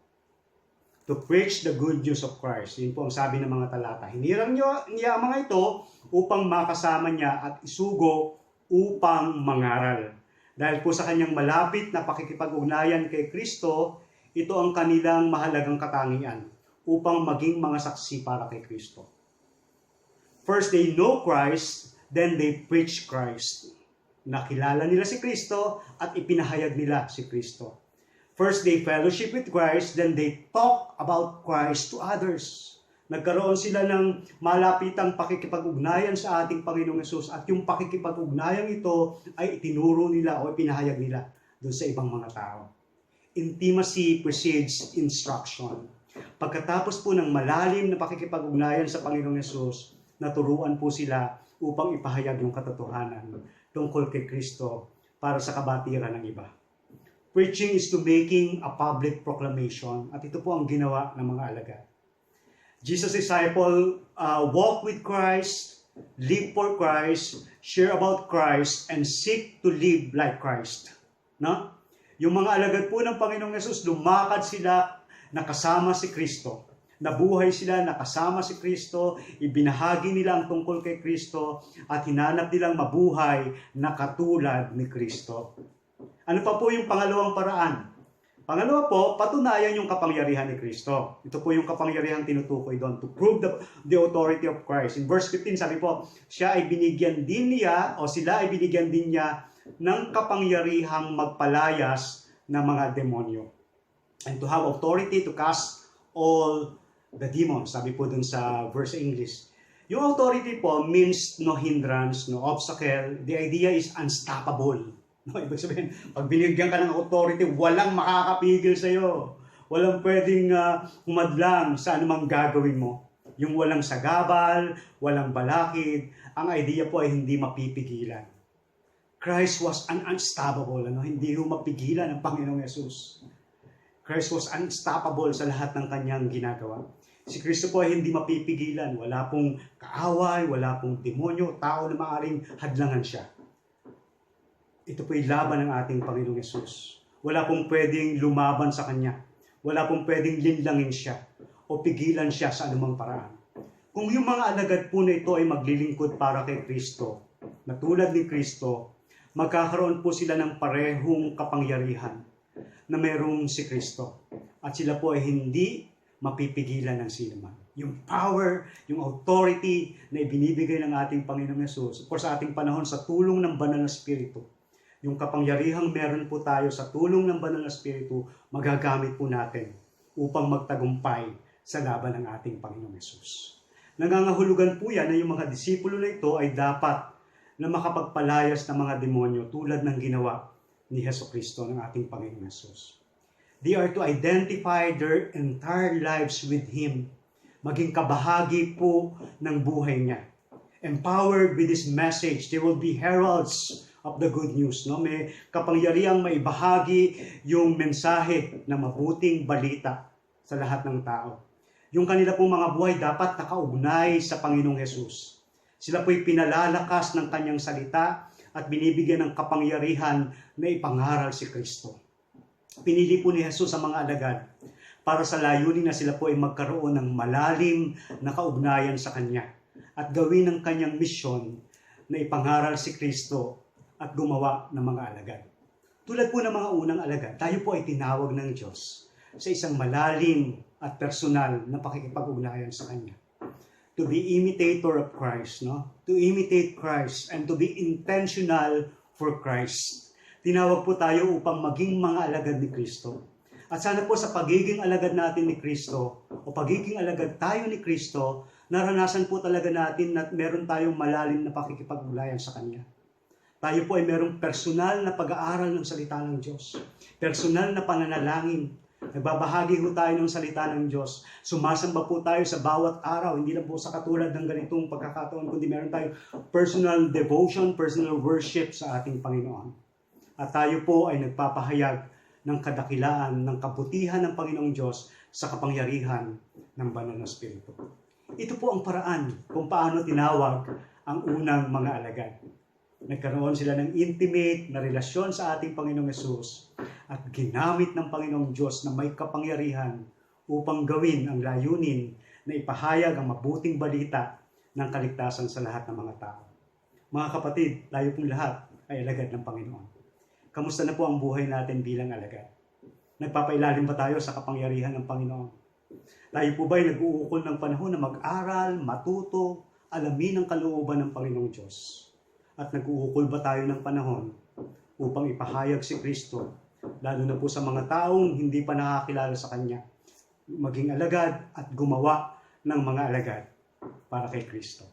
To preach the good news of Christ. Yun po ang sabi ng mga talata. Hinirang niya ang mga ito upang makasama niya at isugo upang mangaral. Dahil po sa kanyang malapit na pakikipag-ugnayan kay Kristo, ito ang kanilang mahalagang katangian upang maging mga saksi para kay Kristo. First, they know Christ, then they preach Christ. Nakilala nila si Kristo at ipinahayag nila si Kristo. First, they fellowship with Christ, then they talk about Christ to others. Nagkaroon sila ng malapitang pakikipag-ugnayan sa ating Panginoong Hesus at yung pakikipag-ugnayan ito ay itinuro nila o ipinahayag nila doon sa ibang mga tao. Intimacy precedes instruction. Pagkatapos po ng malalim na pakikipag-ugnayan sa Panginoong Hesus, naturuan po sila upang ipahayag yung katotohanan tungkol kay Kristo para sa kabatiran ng iba. Preaching is to making a public proclamation at ito po ang ginawa ng mga alagad. Jesus' disciple walk with Christ, live for Christ, share about Christ, and seek to live like Christ. No? Yung mga alagad po ng Panginoong Hesus, lumakad sila nakasama si Kristo. Nabuhay sila nakasama si Kristo, ibinahagi nila ang tungkol kay Kristo, at hinanap nilang mabuhay na katulad ni Kristo. Ano pa po yung pangalawang paraan Pangalawa po, patunayan yung kapangyarihan ni Kristo. Ito po yung kapangyarihan tinutukoy doon, to prove the authority of Christ. In verse 15, sabi po, siya ay binigyan din niya, o sila ay binigyan din niya ng kapangyarihang magpalayas ng mga demonyo. And to have authority to cast all the demons. Sabi po dun sa verse English. Yung authority po means no hindrance, no obstacle. The idea is unstoppable. No, ibig sabihin, pag binigyan ka ng authority, walang makakapigil sa'yo. Walang pwedeng humadlang sa anumang gagawin mo. Yung walang sagabal, walang balakid, ang idea po ay hindi mapipigilan. Christ was unstoppable, hindi ho mapigilan ng Panginoong Yesus. Christ was unstoppable sa lahat ng kanyang ginagawa. Si Kristo po ay hindi mapipigilan. Wala pong kaaway, wala pong demonyo, tao na maaaring hadlangan siya. Ito po'y laban ng ating Panginoong Yesus. Wala pong pwedeng lumaban sa Kanya. Wala pong pwedeng linlangin siya o pigilan siya sa anumang paraan. Kung yung mga alagad po na ito ay maglilingkod para kay Kristo, na tulad ni Kristo, magkakaroon po sila ng parehong kapangyarihan na mayroong si Kristo. At sila po ay hindi mapipigilan ng sinuman. Yung power, yung authority na ibinibigay ng ating Panginoong Yesus, o sa ating panahon sa tulong ng Banal na Espiritu, yung kapangyarihang meron po tayo sa tulong ng Banal na Espiritu, magagamit po natin upang magtagumpay sa laban ng ating Panginoong Yesus. Nangangahulugan po yan na yung mga disipulo na ito ay dapat na makapagpalayas ng mga demonyo tulad ng ginawa ni Jesucristo ng ating Panginoong Yesus. They are to identify their entire lives with Him. Maging kabahagi po ng buhay niya. Empowered with this message, they will be heralds of the good news. No? May kapangyarihang maibahagi yung mensahe ng mabuting balita sa lahat ng tao. Yung kanila pong mga buhay dapat nakaugnay sa Panginoong Yesus. Sila po'y pinalalakas ng kanyang salita at binibigyan ng kapangyarihan na ipangaral si Kristo. Pinili po ni Jesus ang mga alagad para sa layunin na sila po ay magkaroon ng malalim na kaugnayan sa Kanya at gawin ang Kanyang misyon na ipangaral si Kristo at gumawa ng mga alagad. Tulad po ng mga unang alagad, tayo po ay tinawag ng Diyos sa isang malalim at personal na pakikipag-ugnayan sa Kanya. To be imitator of Christ, no? To imitate Christ and to be intentional for Christ. Tinawag po tayo upang maging mga alagad ni Kristo. At sana po sa pagiging alagad natin ni Kristo o pagiging alagad tayo ni Kristo, naranasan po talaga natin na meron tayong malalim na pakikipag-ugnayan sa Kanya. Tayo po ay merong personal na pag-aaral ng salita ng Diyos. Personal na pananalangin. Nagbabahagi po tayo ng salita ng Diyos. Sumasamba po tayo sa bawat araw. Hindi lang po sa katulad ng ganitong pagkakataon, kundi meron tayong personal devotion, personal worship sa ating Panginoon. At tayo po ay nagpapahayag ng kadakilaan, ng kabutihan ng Panginoong Diyos sa kapangyarihan ng Banal na Espiritu. Ito po ang paraan kung paano tinawag ang unang mga alagad. Nagkaroon sila ng intimate na relasyon sa ating Panginoong Yesus at ginamit ng Panginoong Diyos na may kapangyarihan upang gawin ang layunin na ipahayag ang mabuting balita ng kaligtasan sa lahat ng mga tao. Mga kapatid, tayo pong lahat ay alagad ng Panginoon. Kamusta na po ang buhay natin bilang alagad? Nagpapailalim ba tayo sa kapangyarihan ng Panginoon? Tayo po ba'y nag-uukol ng panahon na mag-aral, matuto, alamin ang kalooban ng Panginoong Diyos? At nag-uukol ba tayo ng panahon upang ipahayag si Kristo, lalo na po sa mga taong hindi pa nakakilala sa Kanya, maging alagad at gumawa ng mga alagad para kay Kristo?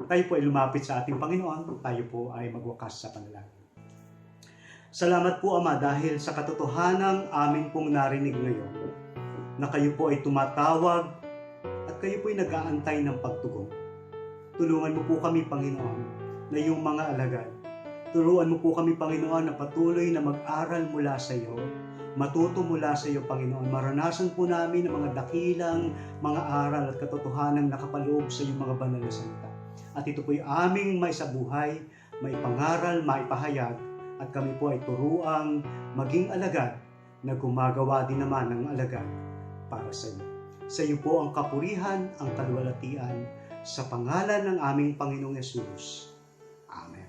Tayo po ay lumapit sa ating Panginoon, tayo po ay magwakas sa panalangin. Salamat po, Ama, dahil sa katotohanang amin pong narinig ngayon, na kayo po ay tumatawag at kayo po ay nag-aantay ng pagtugon. Tulungan mo po kami, Panginoon, na yung mga alagad. Turuan mo po kami, Panginoon, na patuloy na mag-aral mula sa iyo, matuto mula sa iyo, Panginoon. Maranasan po namin ang mga dakilang mga aral at katotohanang nakapaloob sa iyong mga banal na salita. At ito po'y aming may sa buhay, may pangaral, may pahayag, at kami po ay turuang maging alagad na gumagawa din naman ng alagad para sa iyo. Sa iyo po ang kapurihan, ang kalwalatian, sa pangalan ng aming Panginoong Yesus. Amen.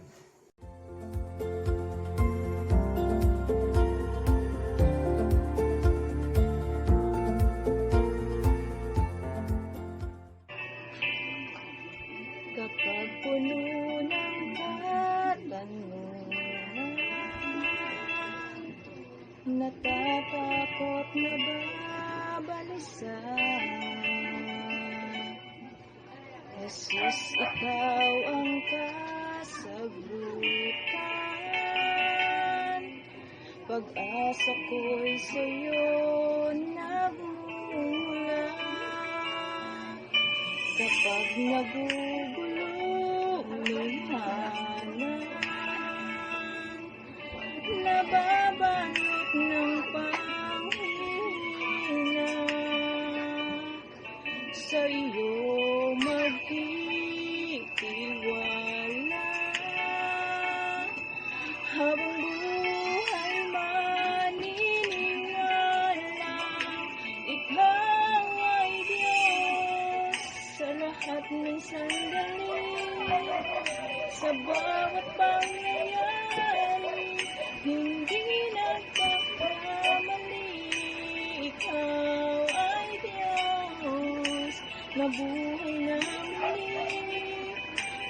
Jesus, ikaw ang kasagutan. Pag-asa ko'y sa'yo nagmumula. Kapag nagugulo minhanan, nababalot ng panghihina, sa iyo magtitiwala. Habang buhay maniniwala, ikaw ay Diyos sa lahat ng sandali, sa bawat pangyayari, hindi nagkakamali. Ikaw ay Diyos na buhay na muli,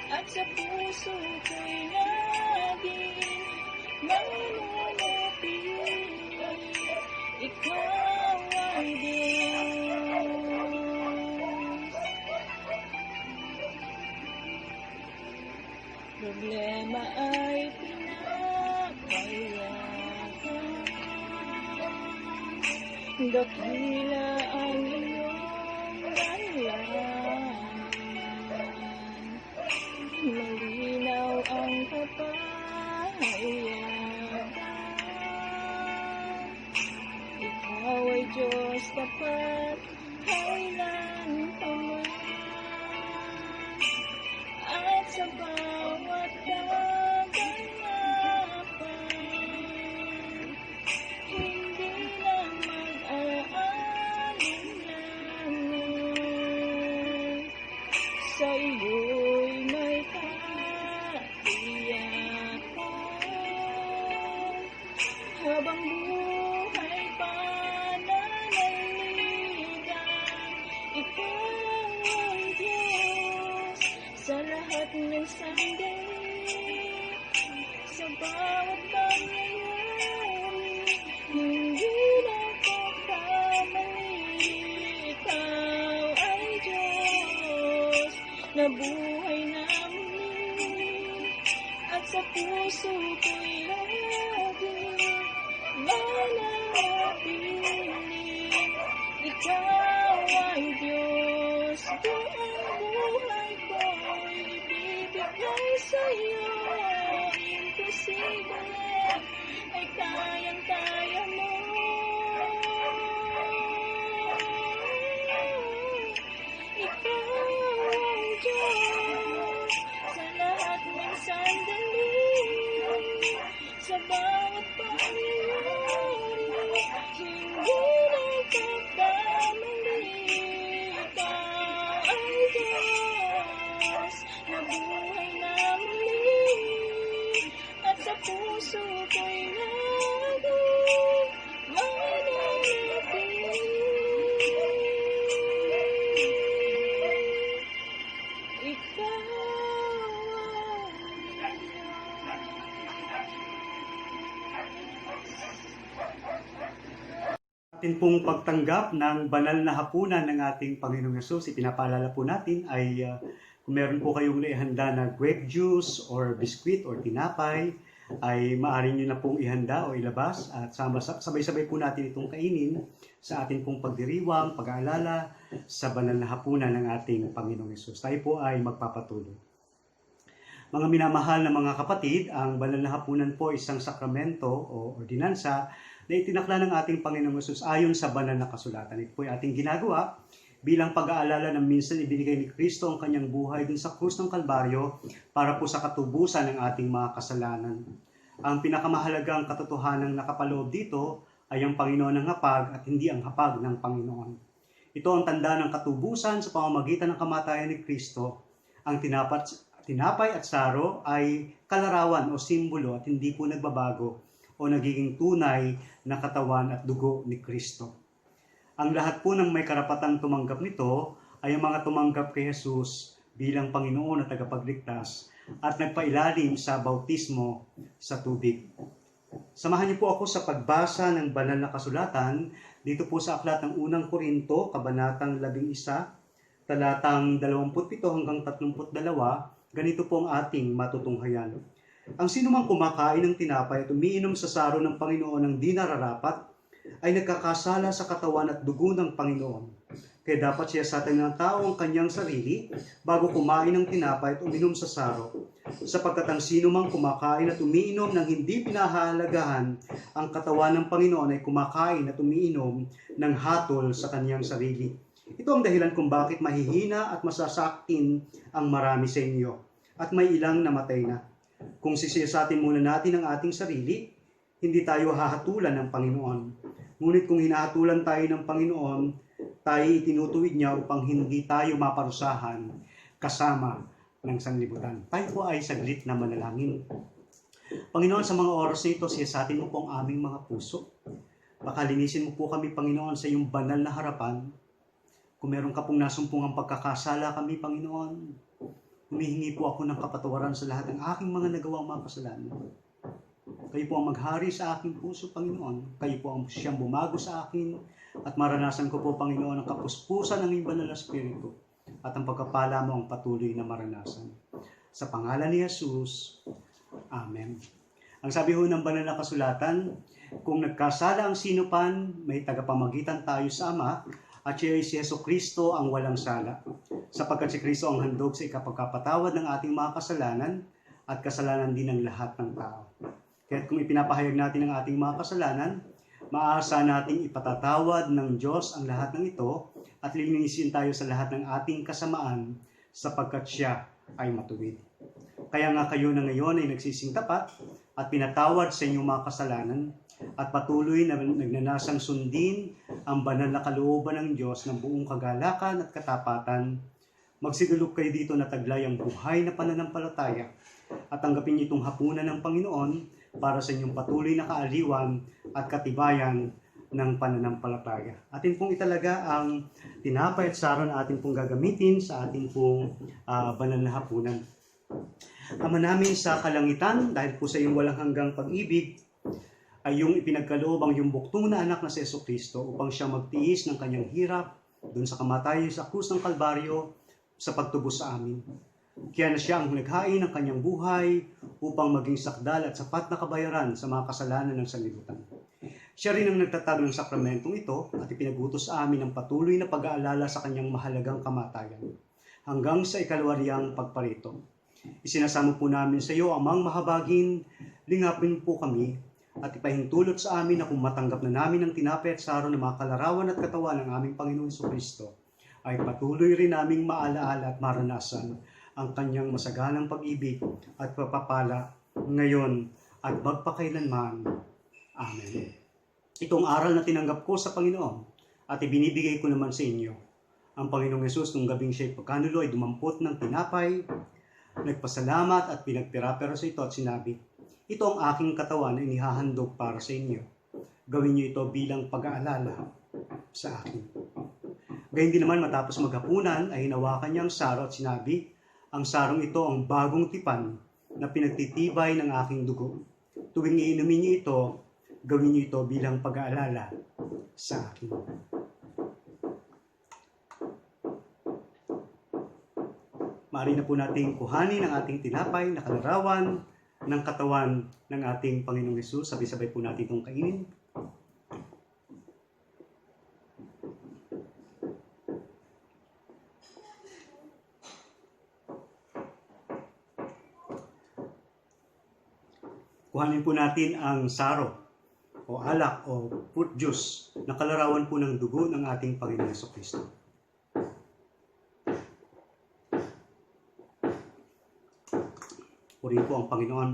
at sa puso ko'y laging mananatili. Ikaw ay Diyos. Problema ay pinapayagan, dakila ang iyong dahilan. Malinaw ang kapahayagan, ikaw ay Diyos tapat kailan pa man. At sa bawat kaganapan, hindi na mag-aalinlangan. Sa iyo'y may katiyakan. Habang buhay pananaligan, ikaw ay Diyos sa lahat ng sandali, sa bawat pangyayari, hindi nagkakamali. Ikaw ay Diyos na buhay na muli, at sa puso ko'y laging mananatili. Ikaw ay Diyos, buong buhay ko'y ibibigay sa'yo. Imposible ay kayang-kaya mo. Ikaw ay Diyos sa lahat ng sandali, sa bawat pangyayari, hindi nagkakamali. Ikaw ay Diyos na buhay na muli, at sa puso ko'y laging mananatili. Ikaw ay Atin pong pagtanggap ng banal na hapunan ng ating Panginoong Hesus, ipinapaalala po natin ay kung meron po kayong naihanda na grape juice or biscuit or tinapay, ay maaari nyo na pong ihanda o ilabas at sabay-sabay po natin itong kainin sa ating pong pagdiriwang, pag-aalala sa banal na hapunan ng ating Panginoong Hesus. Tayo po ay magpapatuloy. Mga minamahal na mga kapatid, ang banal na hapunan po isang sakramento o ordinansa na itinakda ng ating Panginoong Hesus ayon sa banal na kasulatan. Ito po ay ating ginagawa bilang pag-aalala ng minsan ibinigay ni Kristo ang kanyang buhay dun sa krus ng Kalbaryo para po sa katubusan ng ating mga kasalanan. Ang pinakamahalagang katotohanan nakapaloob dito ay ang Panginoon ng hapag at hindi ang hapag ng Panginoon. Ito ang tanda ng katubusan sa pamamagitan ng kamatayan ni Kristo. Ang tinapay at saro ay kalarawan o simbolo at hindi po nagbabago o nagiging tunay na katawan at dugo ni Kristo. Ang lahat po ng may karapatang tumanggap nito ay ang mga tumanggap kay Jesus bilang Panginoon at tagapagligtas at nagpailalim sa bautismo sa tubig. Samahan niyo po ako sa pagbasa ng banal na kasulatan dito po sa aklat ng unang Korinto, kabanatang 11, talatang 27 hanggang 32, ganito po ang ating matutunghayan. Ang sinumang kumakain ng tinapay at umiinom sa saro ng Panginoon ng di nararapat, ay nagkakasala sa katawan at dugo ng Panginoon. Kaya dapat siyasatin ng tao ang kanyang sarili bago kumain ng tinapay at uminom sa saro. Sapagkat ang sinumang kumakain at umiinom ng hindi pinahahalagahan ang katawan ng Panginoon ay kumakain at umiinom ng hatol sa kanyang sarili. Ito ang dahilan kung bakit mahihina at masasaktin ang marami sa inyo at may ilang namatay na. Kung sisiyasatin muna natin ang ating sarili, hindi tayo hahatulan ng Panginoon. Ngunit kung hinahatulan tayo ng Panginoon, tayo itinutuwid niya upang hindi tayo maparusahan kasama ng sanlibutan. Tayo po ay saglit na manalangin. Panginoon, sa mga oras na ito, siyasatin mo po ang aming mga puso. Pakalinisin mo po kami, Panginoon, sa iyong banal na harapan. Kung meron ka pong nasumpungang pagkakasala kami, Panginoon, humihingi po ako ng kapatawaran sa lahat ng aking mga nagawang mga kasalanan. Kayo po ang maghari sa aking puso, Panginoon. Kayo po ang siyang bumago sa akin at maranasan ko po, Panginoon, ang kapuspusan ng iyong banal na Espiritu at ang pagkapala mo ang patuloy na maranasan. Sa pangalan ni Jesus, Amen. Ang sabi ho ng banal na kasulatan, kung nagkasala ang sinupan, may tagapamagitan tayo sa Ama, at siya ay si Jesucristo ang walang sala. Sapagkat si Kristo ang handog sa ikapagkapatawad ng ating mga kasalanan at kasalanan din ng lahat ng tao. Kaya kung ipinapahayag natin ang ating mga kasalanan, maaasa nating ipatatawad ng Diyos ang lahat ng ito at linisin tayo sa lahat ng ating kasamaan sapagkat siya ay matuwid. Kaya nga kayo na ngayon ay nagsising tapat at pinatawad sa inyong mga kasalanan at patuloy na nagnanasang sundin ang banal na kalooban ng Diyos ng buong kagalakan at katapatan. Magsigulog kayo dito na taglay ang buhay na pananampalataya at tanggapin itong hapunan ng Panginoon para sa inyong patuloy na kaaliwan at katibayan ng pananampalataya. Atin pong italaga ang tinapay at saro na atin pong gagamitin sa ating pong banal na hapunan. Ama namin sa kalangitan, dahil po sa iyong walang hanggang pag-ibig, ay yung ipinagkaloob ang iyong buktong na anak na si Jesucristo upang siya magtiis ng kanyang hirap doon sa kamatayan sa krus ng Kalbaryo sa pagtubos sa amin. Kaya na siya ang naghain ng kanyang buhay upang maging sakdal at sapat na kabayaran sa mga kasalanan ng sanlibutan. Siya rin ang nagtatag ng sakramentong ito at ipinagutos sa amin ang patuloy na pag-aalala sa kanyang mahalagang kamatayan hanggang sa ikalwaryang pagparito. Isinasamo po namin sa iyo, Amang mahabagin, lingapin po kami at ipahintulot sa amin na kung matanggap na namin ang tinapay at saro ng mga kalarawan at katawan ng aming Panginoon Jesucristo, ay patuloy rin naming maalaala at maranasan ang kanyang masaganang pag-ibig at pagpapala ngayon at magpakailanman. Amen. Itong aral na tinanggap ko sa Panginoon at ibinibigay ko naman sa inyo. Ang Panginoong Yesus nung gabing siya'y pagkanulo ay dumampot ng tinapay, nagpasalamat at pinagpirapero sa ito at sinabi, ito ang aking katawan na inihahandog para sa inyo. Gawin niyo ito bilang pag-aalala sa akin. Gayun din naman matapos maghapunan ay hinawakan niya ang saro at sinabi, ang sarong ito ang bagong tipan na pinagtitibay ng aking dugo. Tuwing iinumin niyo ito, gawin niyo ito bilang pag-aalala sa akin. Maaari na po nating kuhanin ang ating tinapay na kalarawan ng katawan ng ating Panginoong Hesus. Sabay-sabay po natin itong kainin. Kuhanin po natin ang saro o alak o fruit juice na kalarawan po ng dugo ng ating Panginoong Jesucristo. Purihin po ang Panginoon.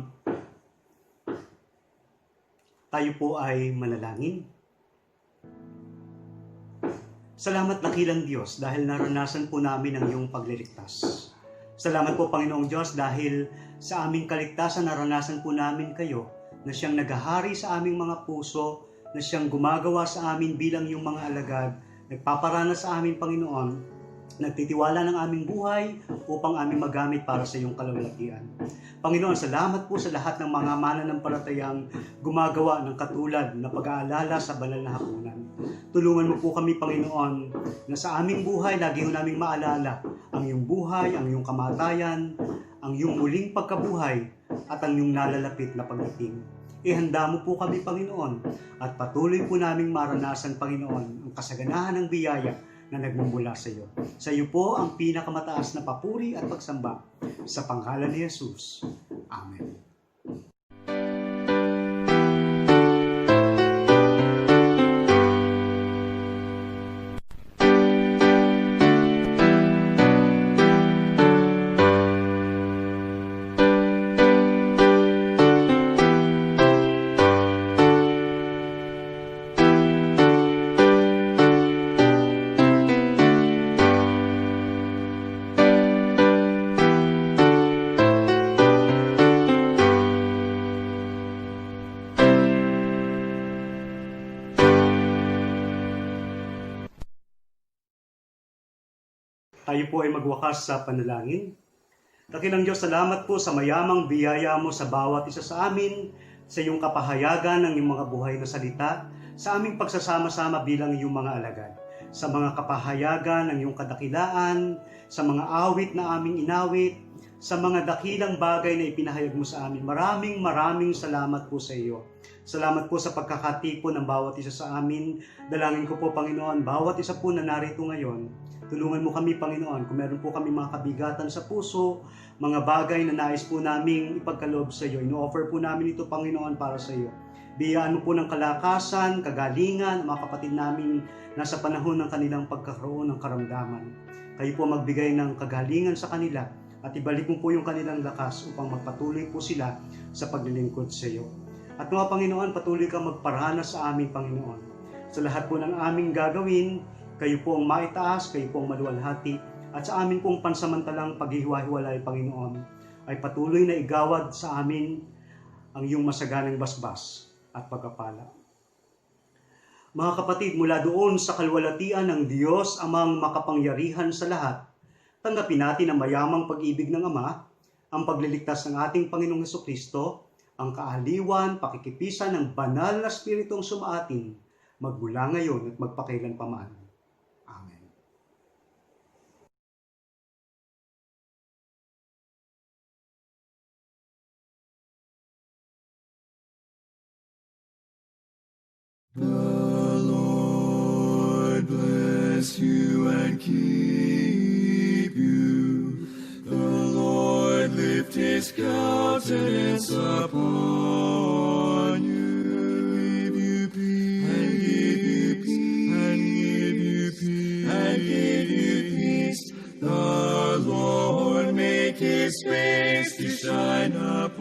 Tayo po ay manalangin. Salamat dakilang Diyos dahil naranasan po namin ang iyong pagliligtas. Salamat po Panginoong Diyos dahil sa aming kaligtasan naranasan po namin kayo na siyang naghahari sa aming mga puso, na siyang gumagawa sa amin bilang iyong mga alagad, nagpaparana sa amin Panginoon Nagtitiwala ng aming buhay upang aming magamit para sa iyong kalawalatian. Panginoon, salamat po sa lahat ng mga mananampalatayang gumagawa ng katulad na pag-aalala sa banal na hapunan. Tulungan mo po kami, Panginoon, na sa aming buhay, lagi ho naming maalala ang iyong buhay, ang iyong kamatayan, ang iyong muling pagkabuhay, at ang iyong nalalapit na pagdating. Ihanda mo po kami, Panginoon, at patuloy po naming maranasan, Panginoon, ang kasaganahan ng biyaya na nagmumula sa iyo. Sa iyo po ang pinakamataas na papuri at pagsamba. Sa pangalan ni Jesus. Amen. Tayo po ay magwakas sa panalangin. Dakilang Diyos, salamat po sa mayamang biyaya mo sa bawat isa sa amin, sa iyong kapahayagan ng iyong mga buhay na salita, sa aming pagsasama-sama bilang iyong mga alagad, sa mga kapahayagan ng iyong kadakilaan, sa mga awit na aming inawit, sa mga dakilang bagay na ipinahayag mo sa amin. Maraming salamat po sa iyo. Salamat po sa pagkakatipon ng bawat isa sa amin. Dalangin ko po, Panginoon, bawat isa po na narito ngayon, tulungan mo kami, Panginoon, kung meron po kami mga kabigatan sa puso, mga bagay na nais po naming ipagkaloob sa iyo. Ino-offer po namin ito, Panginoon, para sa iyo. Biyaan mo po ng kalakasan, kagalingan, ang mga kapatid namin nasa panahon ng kanilang pagkakaroon ng karamdaman. Kayo po magbigay ng kagalingan sa kanila at ibalik mo po yung kanilang lakas upang magpatuloy po sila sa paglilingkod sa iyo. At mga Panginoon, patuloy kang magparana sa amin, Panginoon. Sa lahat po ng aming gagawin, kayo po ang maitaas, kayo po ang maluwalhati, at sa amin pong pansamantalang paghihiwa-hiwalay, Panginoon, ay patuloy na igawad sa amin ang iyong masaganang basbas at pagkapala. Mga kapatid, mula doon sa kalwalatian ng Diyos amang makapangyarihan sa lahat, tanggapin natin ang mayamang pag-ibig ng Ama, ang pagliligtas ng ating Panginoong Hesukristo, ang kaaliwan, pakikipisan ng banal na Espiritong sumaatin, magmula ngayon at magpakailanpaman. Amen. The Lord bless you and keep you. The Lord lift his countenance upon you. Give you peace. And give you peace. And give you peace. And give you peace. The Lord make his face to shine upon